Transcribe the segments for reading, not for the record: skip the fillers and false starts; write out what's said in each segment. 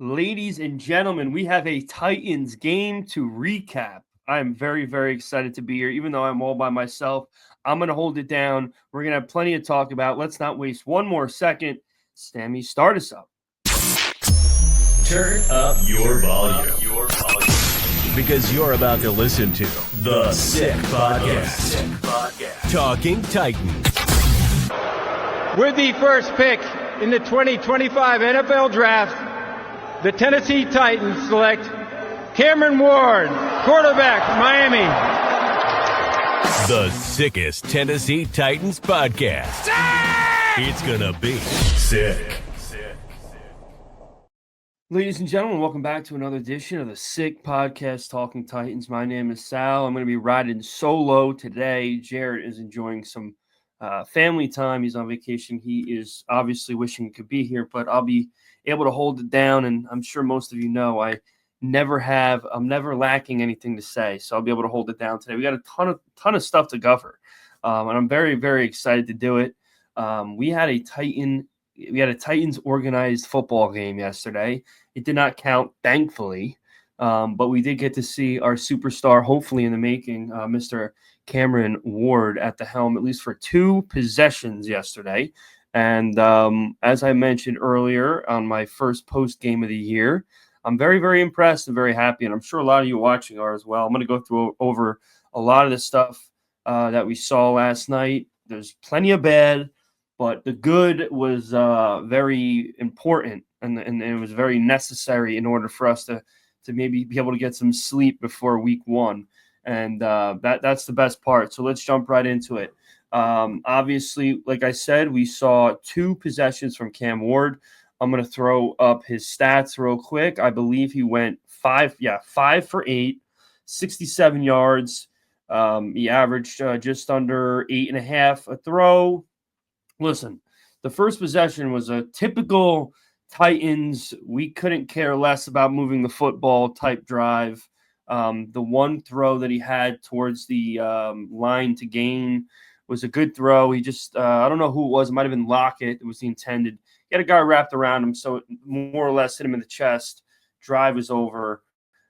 Ladies and gentlemen, we have a Titans game to recap. I am very, very excited to be here. Even though I'm all by myself, I'm going to hold it down. We're going to have plenty to talk about. Let's not waste one more second. Stammy, start us up. Turn up your volume. Because you're about to listen to The Sick Podcast. Talking Titans. With the first pick in the 2025 NFL Draft, the Tennessee Titans select Cameron Ward, quarterback, Miami. The sickest Tennessee Titans podcast. It's gonna be sick. Ladies and gentlemen, welcome back to another edition of the Sick Podcast Talking Titans. My name is Sal. I'm going to be riding solo today. Jared is enjoying some family time. He's on vacation. He is obviously wishing he could be here, but I'll be able to hold it down. And I'm sure most of you know I'm never lacking anything to say. So I'll be able to hold it down today. We got a ton of stuff to cover. And I'm very, very excited to do it. We had a Titans organized football game yesterday. It did not count, thankfully, but we did get to see our superstar, hopefully in the making, Mr. Cameron Ward at the helm, at least for 2 possessions yesterday. And as I mentioned earlier on my first post game of the year, I'm very, very impressed and very happy, and I'm sure a lot of you watching are as well. I'm going to go over a lot of the stuff that we saw last night. There's plenty of bad, but the good was very important, and it was very necessary in order for us to maybe be able to get some sleep before week 1. And that's the best part. So let's jump right into it. Obviously, like I said, we saw 2 possessions from Cam Ward. I'm going to throw up his stats real quick. I believe he went 5 for 8, 67 yards. He averaged just under 8.5 a throw. Listen, the first possession was a typical Titans, we couldn't care less about moving the football type drive. The one throw that he had towards the line to gain was a good throw. He just, I don't know who it was. It might have been Lockett. It was the intended. He had a guy wrapped around him, so it more or less hit him in the chest. Drive was over.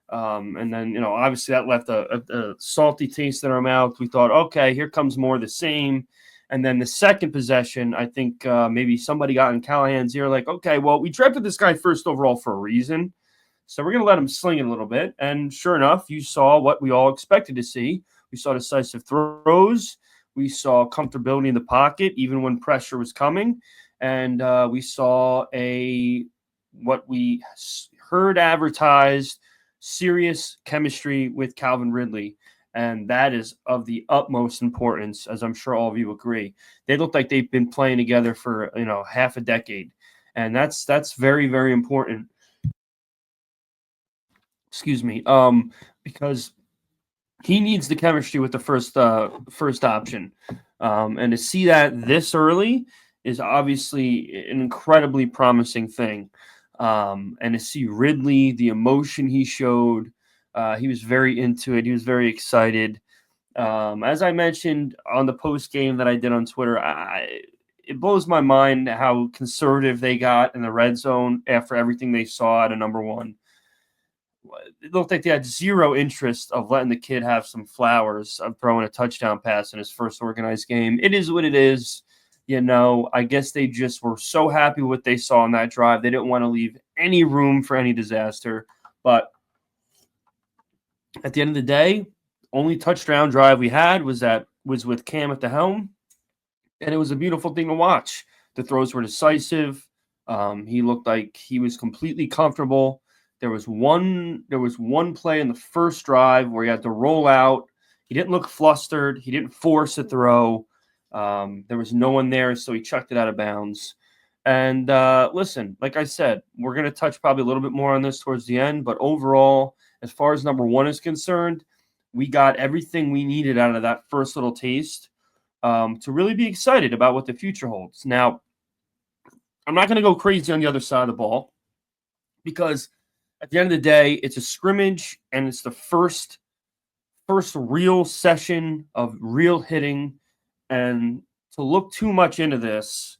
And then, obviously that left a salty taste in our mouth. We thought, okay, here comes more of the same. And then the second possession, I think maybe somebody got in Callahan's ear like, okay, well, we drafted this guy first overall for a reason. So we're going to let him sling it a little bit. And sure enough, you saw what we all expected to see. We saw decisive throws. We saw comfortability in the pocket, even when pressure was coming. And we saw what we heard advertised, serious chemistry with Calvin Ridley. And that is of the utmost importance, as I'm sure all of you agree. They look like they've been playing together for, half a decade. And that's very, very important. Excuse me. Because he needs the chemistry with the first option. And to see that this early is obviously an incredibly promising thing. And to see Ridley, the emotion he showed, he was very into it. He was very excited. As I mentioned on the post game that I did on Twitter, it blows my mind how conservative they got in the red zone after everything they saw at a number 1. It looked like they had zero interest of letting the kid have some flowers of throwing a touchdown pass in his first organized game. It is what it is. I guess they just were so happy with what they saw on that drive. They didn't want to leave any room for any disaster. But at the end of the day, only touchdown drive we had was with Cam at the helm, and it was a beautiful thing to watch. The throws were decisive. He looked like he was completely comfortable. There was one play in the first drive where he had to roll out. He didn't look flustered. He didn't force a throw. There was no one there, so he chucked it out of bounds. And listen, like I said, we're going to touch probably a little bit more on this towards the end, but overall, as far as number 1 is concerned, we got everything we needed out of that first little taste to really be excited about what the future holds. Now, I'm not going to go crazy on the other side of the ball because at the end of the day, it's a scrimmage and it's the first real session of real hitting. And to look too much into this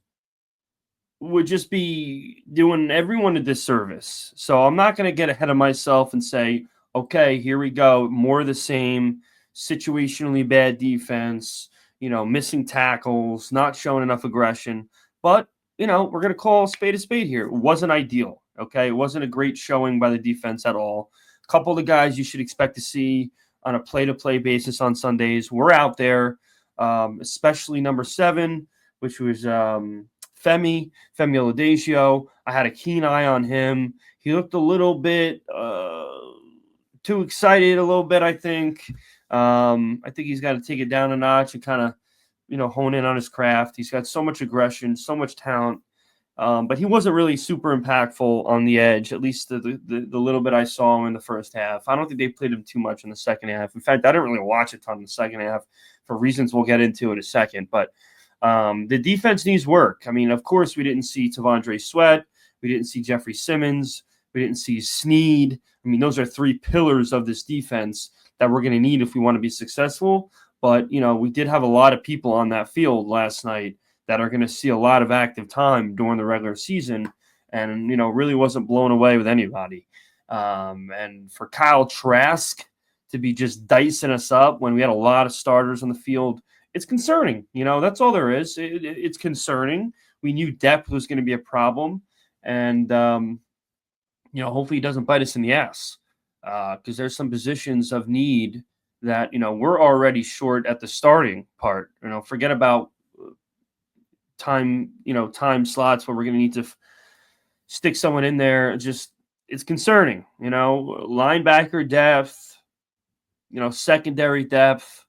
would just be doing everyone a disservice. So I'm not going to get ahead of myself and say, okay, here we go, more of the same, situationally bad defense, missing tackles, not showing enough aggression. But, we're going to call a spade here. It wasn't ideal, okay? It wasn't a great showing by the defense at all. A couple of the guys you should expect to see on a play-to-play basis on Sundays were out there, especially number 7, which was Femi Oladipo. I had a keen eye on him. He looked a little bit too excited a little bit, I think. I think he's got to take it down a notch and kind of, hone in on his craft. He's got so much aggression, so much talent. But he wasn't really super impactful on the edge, at least the little bit I saw him in the first half. I don't think they played him too much in the second half. In fact, I didn't really watch a ton in the second half for reasons we'll get into in a second. But the defense needs work. I mean, of course, we didn't see Tavondre Sweat. We didn't see Jeffrey Simmons. We didn't see Sneed. I mean, those are 3 pillars of this defense that we're going to need if we want to be successful. But, we did have a lot of people on that field last night that are going to see a lot of active time during the regular season and, really wasn't blown away with anybody. And for Kyle Trask to be just dicing us up when we had a lot of starters on the field, it's concerning. That's all there is. It's concerning. We knew depth was going to be a problem. And, hopefully he doesn't bite us in the ass because there's some positions of need that, we're already short at the starting part. Forget about time slots where we're going to need to stick someone in there. It's concerning, linebacker depth, secondary depth.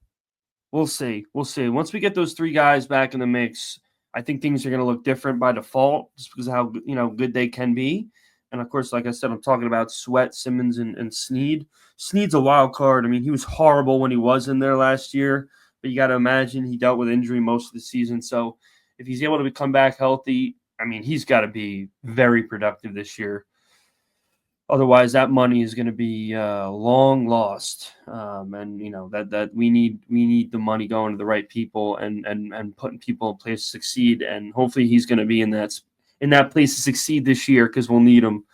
We'll see. Once we get those 3 guys back in the mix, I think things are going to look different by default just because of how, good they can be. And, of course, like I said, I'm talking about Sweat, Simmons, and Sneed. Sneed's a wild card. I mean, he was horrible when he was in there last year, but you got to imagine he dealt with injury most of the season. So if he's able to come back healthy, I mean, he's got to be very productive this year. Otherwise, that money is going to be long lost, and that we need the money going to the right people and putting people in place to succeed. And hopefully, he's going to be in that place to succeed this year because we'll need him.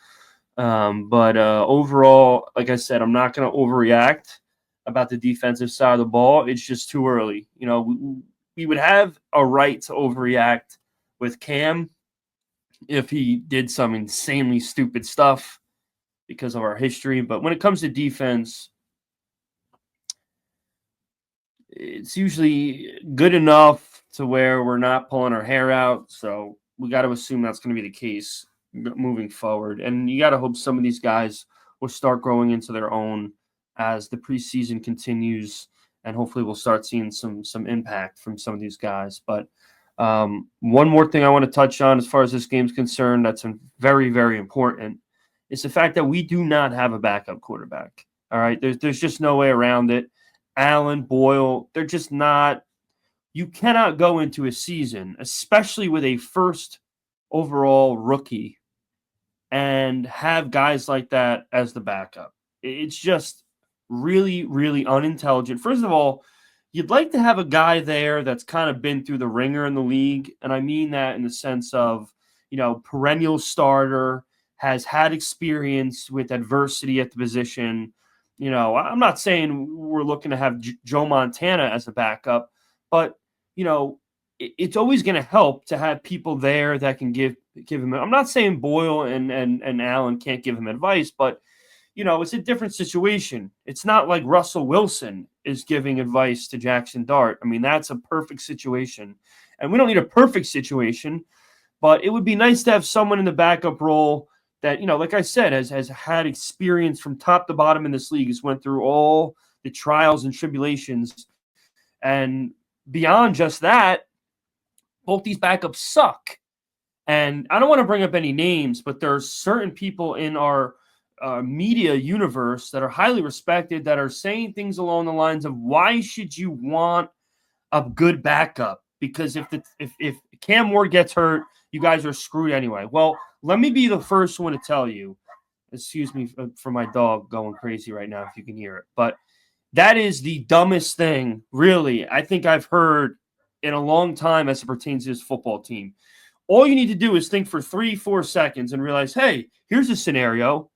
But overall, like I said, I'm not going to overreact about the defensive side of the ball. It's just too early. We would have a right to overreact with Cam if he did some insanely stupid stuff because of our history. But when it comes to defense, it's usually good enough to where we're not pulling our hair out. So we got to assume that's going to be the case moving forward. And you got to hope some of these guys will start growing into their own as the preseason continues. And hopefully we'll start seeing some impact from some of these guys. But one more thing I want to touch on as far as this game's concerned that's very, very important is the fact that we do not have a backup quarterback. All right, there's just no way around it. Allen, Boyle, they're just not. You cannot go into a season, especially with a first overall rookie, and have guys like that as the backup. It's just really, really unintelligent. First of all, you'd like to have a guy there that's kind of been through the ringer in the league, and I mean that in the sense of, perennial starter, has had experience with adversity at the position. I'm not saying we're looking to have Joe Montana as a backup, but, it's always going to help to have people there that can give him. I'm not saying Boyle and Allen can't give him advice, but, it's a different situation. It's not like Russell Wilson is giving advice to Jackson Dart. I mean, that's a perfect situation. And we don't need a perfect situation, but it would be nice to have someone in the backup role that, like I said, has had experience from top to bottom in this league, has went through all the trials and tribulations. And beyond just that, both these backups suck. And I don't want to bring up any names, but there are certain people in our media universe that are highly respected that are saying things along the lines of, why should you want a good backup? Because if Cam Ward gets hurt, you guys are screwed anyway. Well, let me be the first one to tell you, excuse me for my dog going crazy right now if you can hear it, but that is the dumbest thing, really, I think I've heard in a long time as it pertains to this football team. all you need to do is think for 3-4 seconds and realize, hey, here's a scenario.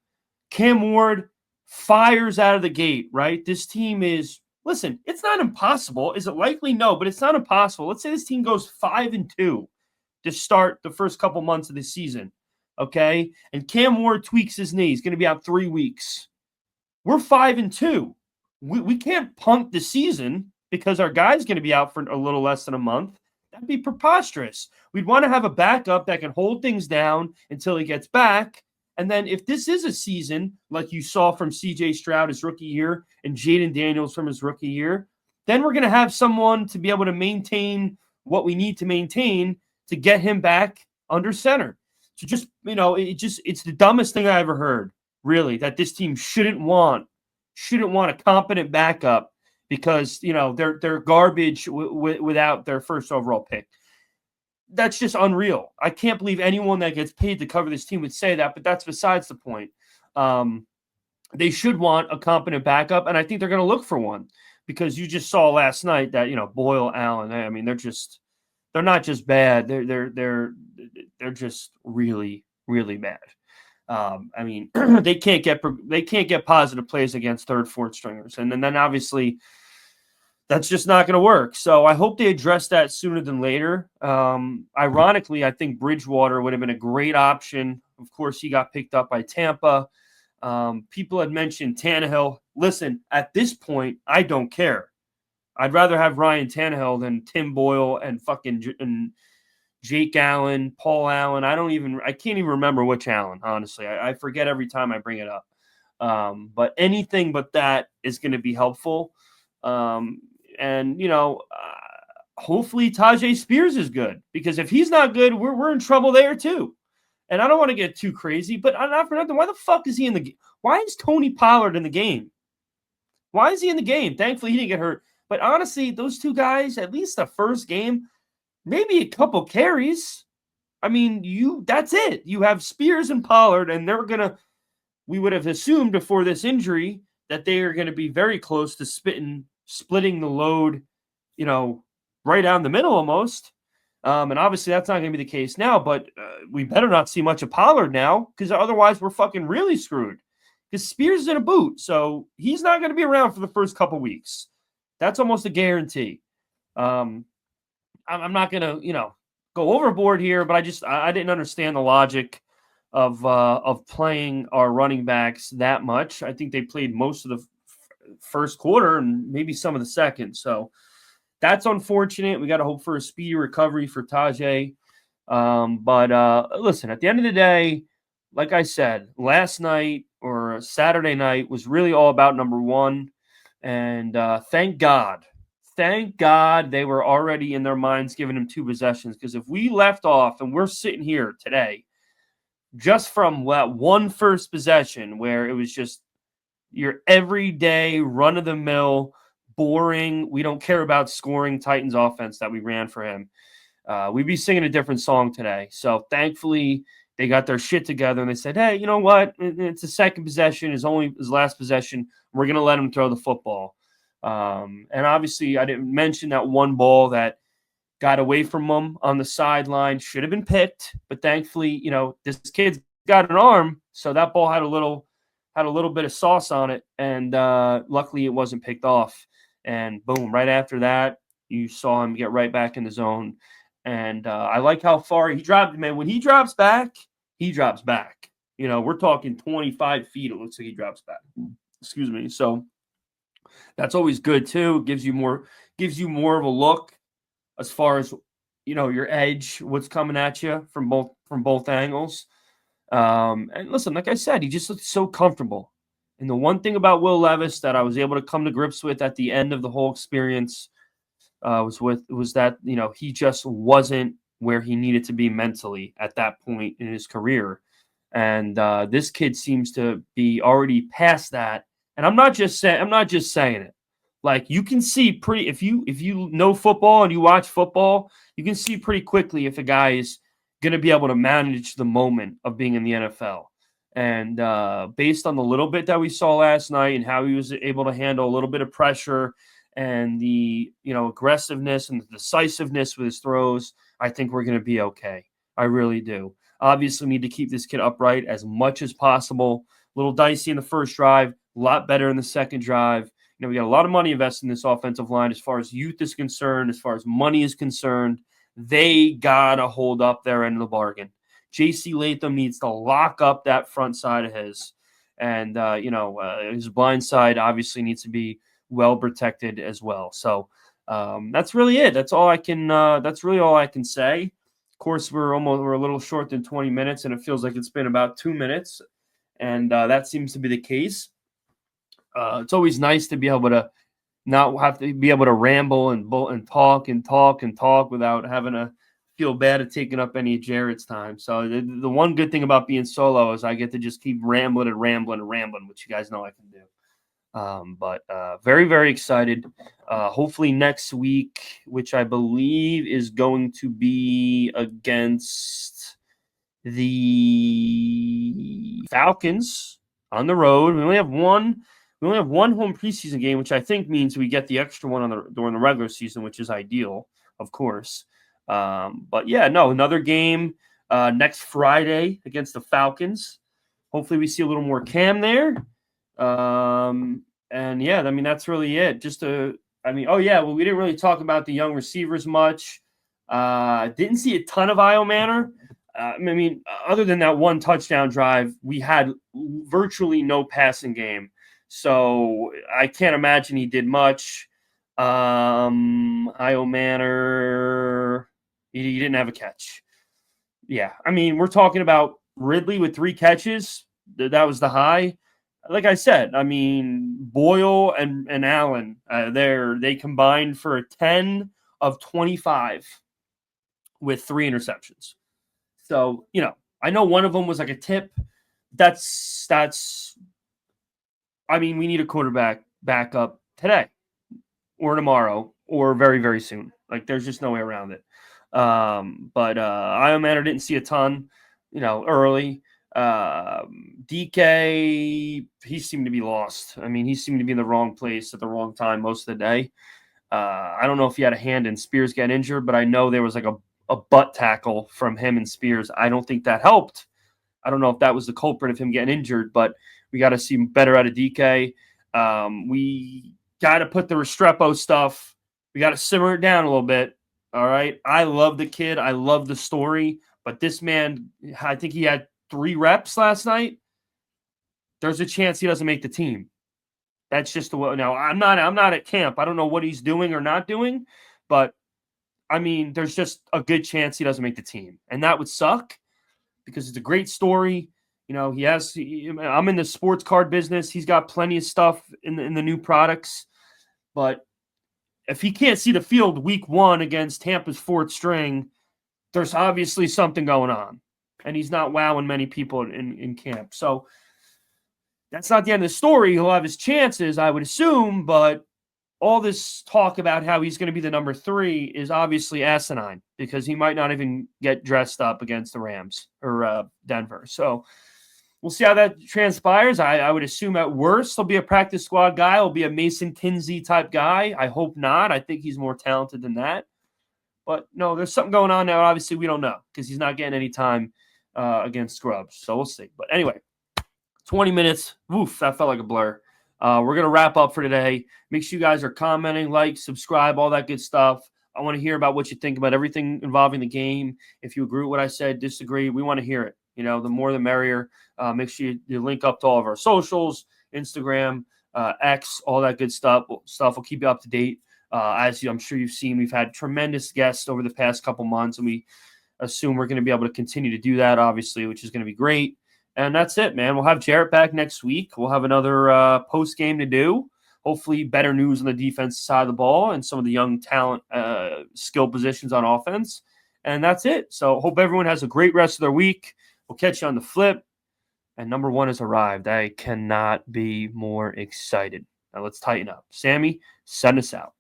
Cam Ward fires out of the gate, right? This team is, listen, it's not impossible. Is it likely? No, but it's not impossible. Let's say this team goes 5-2 to start the first couple months of the season, okay? And Cam Ward tweaks his knee. He's going to be out 3 weeks. We're 5-2. We can't punt the season because our guy's going to be out for a little less than a month. That'd be preposterous. We'd want to have a backup that can hold things down until he gets back. And then if this is a season like you saw from C.J. Stroud his rookie year and Jaden Daniels from his rookie year, then we're going to have someone to be able to maintain what we need to maintain to get him back under center. So just, it's the dumbest thing I ever heard, really, that this team shouldn't want a competent backup because, they're garbage without their first overall pick. That's just unreal. I can't believe anyone that gets paid to cover this team would say that, but that's besides the point. They should want a competent backup, and I think they're going to look for one because you just saw last night that, Boyle, Allen, I mean, they're not just bad. They're just really, really bad. I mean, they can't get positive plays against third, fourth stringers, and then obviously that's just not going to work. So I hope they address that sooner than later. Ironically, I think Bridgewater would have been a great option. Of course, he got picked up by Tampa. People had mentioned Tannehill. Listen, at this point, I don't care. I'd rather have Ryan Tannehill than Tim Boyle and Jake Allen, Paul Allen. I can't even remember which Allen, honestly. I forget every time I bring it up. But anything but that is going to be helpful. Hopefully Tajay Spears is good because if he's not good, we're in trouble there too. And I don't want to get too crazy, but not for nothing. Why the fuck is he in the game? Why is Tony Pollard in the game? Why is he in the game? Thankfully, he didn't get hurt. But honestly, those two guys, at least the first game, maybe a couple carries. I mean, that's it. You have Spears and Pollard, and we would have assumed before this injury that they are going to be very close to splitting the load, right down the middle almost. And obviously that's not going to be the case now, but we better not see much of Pollard now because otherwise we're fucking really screwed because Spears is in a boot. So he's not going to be around for the first couple weeks. That's almost a guarantee. I'm not going to, go overboard here, but I didn't understand the logic of playing our running backs that much. I think they played most of the first quarter and maybe some of the second. So that's unfortunate. We got to hope for a speedy recovery for Tajay. But listen, at the end of the day, like I said, last night or Saturday night was really all about number one. And thank God they were already in their minds giving him 2 possessions. Because if we left off and we're sitting here today, just from that one first possession where it was just your everyday run-of-the-mill, boring, we don't care about scoring Titans offense that we ran for him, we'd be singing a different song today. So thankfully, they got their shit together and they said, hey, you know what? It's a second possession. It's only his last possession. We're going to let him throw the football. And obviously, I didn't mention that one ball that got away from him on the sideline. Should have been picked. But thankfully, this kid's got an arm. So that ball had a little bit of sauce on it. And luckily, it wasn't picked off. And boom, right after that, you saw him get right back in the zone. And I like how far he dropped. Man, when he drops back, he drops back. We're talking 25 feet. It looks like he drops back. Excuse me. So that's always good too. It gives you more of a look as far as your edge, what's coming at you from both angles. And listen, like I said, he just looked so comfortable. And the one thing about Will Levis that I was able to come to grips with at the end of the whole experience was that he just wasn't where he needed to be mentally at that point in his career, and this kid seems to be already past that. And I'm not just saying it. Like, you can see if you know football and you watch football, you can see pretty quickly if a guy is going to be able to manage the moment of being in the NFL. And based on the little bit that we saw last night and how he was able to handle a little bit of pressure and the aggressiveness and the decisiveness with his throws, I think we're going to be okay. I really do. Obviously, we need to keep this kid upright as much as possible. A little dicey in the first drive, a lot better in the second drive. We got a lot of money invested in this offensive line as far as youth is concerned, as far as money is concerned. They got to hold up their end of the bargain. J.C. Latham needs to lock up that front side of his. And, his blind side obviously needs to be well protected as well. So that's really it. That's really all I can say. Of course, we're a little short than 20 minutes, and it feels like it's been about 2 minutes. And that seems to be the case. It's always nice to be able to not have to be able to ramble and talk without having to feel bad at taking up any of Jared's time. So the one good thing about being solo is I get to just keep rambling, which you guys know I can do. But very, very excited. Hopefully next week, which I believe is going to be against the Falcons on the road. We only have one home preseason game, which I think means we get the extra one during the regular season, which is ideal, of course. But yeah, no, another game next Friday against the Falcons. Hopefully we see a little more Cam there. And yeah, I mean, that's really it. We didn't really talk about the young receivers much. Didn't see a ton of Io Manor. Other than that one touchdown drive, we had virtually no passing game. So I can't imagine he did much. Io Manor, he didn't have a catch. Yeah, we're talking about Ridley with 3 catches. That was the high. Like I said, Boyle and Allen, they combined for a 10 of 25 with 3 interceptions. So, I know one of them was like a tip. We need a quarterback backup today or tomorrow or very, very soon. Like, there's just no way around it. But Io Manor didn't see a ton, early. DK, he seemed to be lost. He seemed to be in the wrong place at the wrong time most of the day. I don't know if he had a hand in Spears getting injured, but I know there was like a butt tackle from him and Spears. I don't think that helped. I don't know if that was the culprit of him getting injured, but we got to see better out of DK. We got to put the Restrepo stuff. We got to simmer it down a little bit. All right. I love the kid. I love the story, but this man, I think he had 3 reps last night. There's a chance he doesn't make the team. That's just the way. Now, I'm not at camp. I don't know what he's doing or not doing, but there's just a good chance he doesn't make the team. And that would suck because it's a great story. I'm in the sports card business. He's got plenty of stuff in the new products, but if he can't see the field week 1 against Tampa's 4th string, there's obviously something going on, and he's not wowing many people in camp. So that's not the end of the story. He'll have his chances, I would assume, but all this talk about how he's going to be the number 3 is obviously asinine because he might not even get dressed up against the Rams or Denver. So we'll see how that transpires. I would assume at worst he'll be a practice squad guy. He'll be a Mason Kinsey type guy. I hope not. I think he's more talented than that. But no, there's something going on now. Obviously, we don't know because he's not getting any time against scrubs. So we'll see. But anyway, 20 minutes. Woof, that felt like a blur. We're going to wrap up for today. Make sure you guys are commenting, like, subscribe, all that good stuff. I want to hear about what you think about everything involving the game. If you agree with what I said, disagree, we want to hear it. The more the merrier. Make sure you link up to all of our socials, Instagram, X, all that good stuff. We'll keep you up to date. As I'm sure you've seen, we've had tremendous guests over the past couple months, and we assume we're going to be able to continue to do that, obviously, which is going to be great. And that's it, man. We'll have Jarrett back next week. We'll have another post game to do. Hopefully better news on the defense side of the ball and some of the young talent skill positions on offense. And that's it. So hope everyone has a great rest of their week. We'll catch you on the flip. And number 1 has arrived. I cannot be more excited. Now let's tighten up. Sammy, send us out.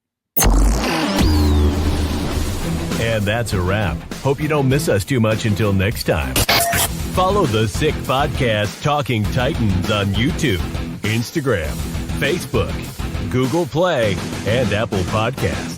And that's a wrap. Hope you don't miss us too much until next time. Follow the Sick Podcast Talking Titans on YouTube, Instagram, Facebook, Google Play, and Apple Podcasts.